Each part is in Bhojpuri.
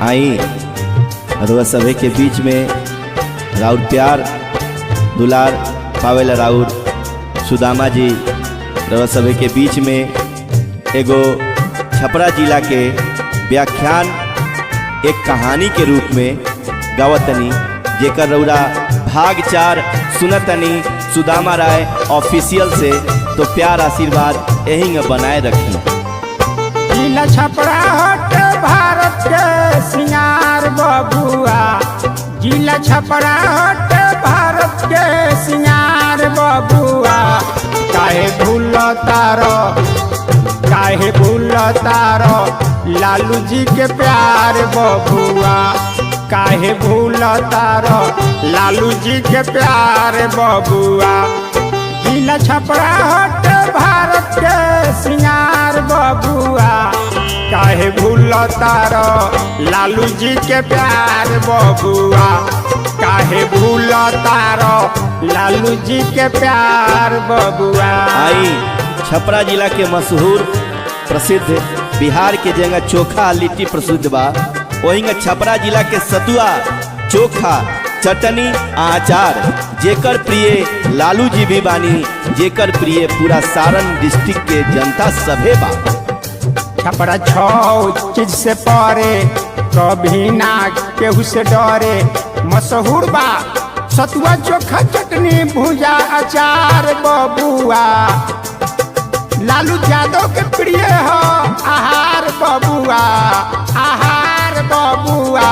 आई रुआ सभे के बीच में राउर प्यार दुलार पावेला राउर सुदामा जी रुआ सभे के बीच में एगो छपरा जिला के व्याख्यान एक कहानी के रूप में गावतनी जेकर रौरा भाग 4 सुनतनी सुदामा राय ऑफिशियल से। तो प्यार आशीर्वाद यही में बनाए रखी। जिला छपरा हट भारत के सिंगार बबुआ, जिला छपरा हट भारत के सिंगार बबुआ। काहे भूल तारो लालू जी के प्यार बबुआ, काहे भूल तारो लालू जी के प्यार बबुआ। जिला छपरा हट भारत के सिंगार बबुआ, काहे भूल तारो लालू जी के प्यार बबुआ, काहे भूल तारो लालू जी के प्यार बबुआ। आई छपरा जिला के मशहूर प्रसिद्ध बिहार के जगह चोखा लिट्टी प्रसिद्ध बा, वहीं छपरा जिला के सतुआ चोखा चटनी आचार जेकर प्रिय लालू जी भी बानी, जेकर प्रिय पूरा सारण डिस्ट्रिक्ट के जनता सभे बा। छपरा 6 चीज से परे कभी ना केहू से डरे, मशहूर बा सतुआ चोखा चटनी भुजा अचार बबुआ। लालू यादव के प्रिय हो आहार बबुआ, आहार बबुआ।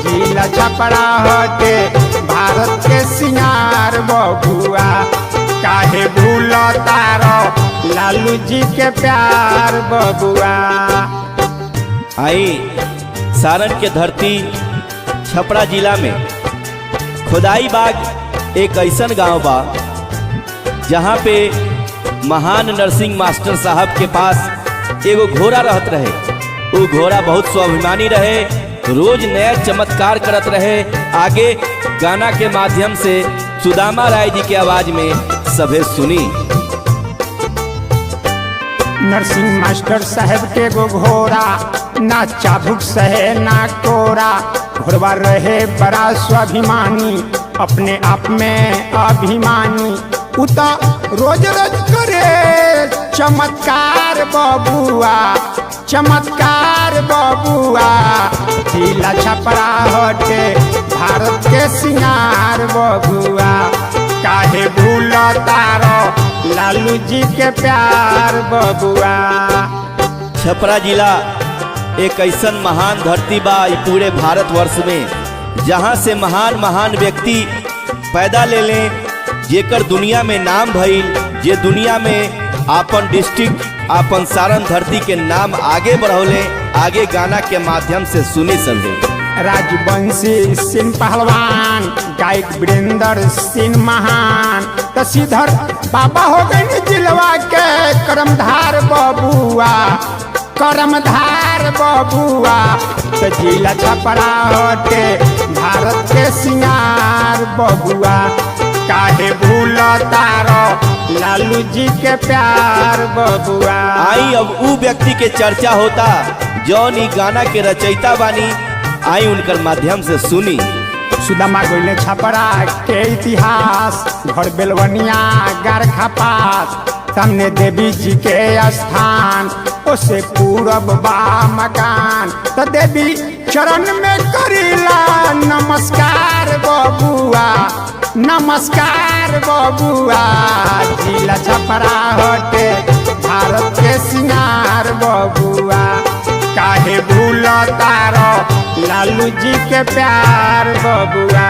जिला छपरा हटे भारत के सिंगार बबुआ, काहे भूल तारो लालू जी के प्यार बबुआ। आई सारण के धरती छपरा जिला में खुदाई बाग एक ऐसन गांव बा जहां पे महान नरसिंह मास्टर साहब के पास एगो घोड़ा रहत रहे। वो घोड़ा बहुत स्वाभिमानी रहे, रोज नया चमत्कार करत रहे। आगे गाना के माध्यम से सुदामा राय जी के आवाज में सभे सुनी। नरसिंह मास्टर साहब के गो घोड़ा ना चाबुक सहे ना कोरा, घोड़वा रहे बड़ा स्वाभिमानी अपने आप में अभिमानी। उता रोज रोज करे चमत्कार बबुआ, चमत्कार बबुआ। जिला छपरा हटे भारत के सिंगार बबुआ, काहे भूल तारो लालू जी के प्यार बबुआ। छपरा जिला एक ऐसन महान धरती बा पूरे भारतवर्ष में जहां से महान महान व्यक्ति पैदा ले लें, जेकर दुनिया में नाम भइल, जे दुनिया में आपन डिस्ट्रिक्ट आपन सारण धरती के नाम आगे बढ़ौले। आगे गाना के माध्यम से सुनी सभी। राजवंशी सिंह पहलवान, गायक वीरेंद्र सिंह महान, तसीधर बाबा हो गए जिलवा के करमधार बबुआ, करमधार बबुआ। तो जिला छपरा हटे भारत के सिंगार बबुआ, काहे भूल तारो लालू जी के प्यार बबुआ। आई अब ऊ व्यक्ति के चर्चा होता जौन ई गाना के रचयिता बानी, आई उनकर माध्यम से सुनी। सुदामा गोइले छपरा के इतिहास, घर बेलवनिया गारखा पास, सामने देवी जी के स्थान, उसे पूरब बा मकान। तो देवी चरण में करीला नमस्कार बबुआ, नमस्कार बबुआ। जिला छपरा हटे भारत के सिंगार बबुआ, काहे भूल तारो लालू जी के प्यार बबुआ।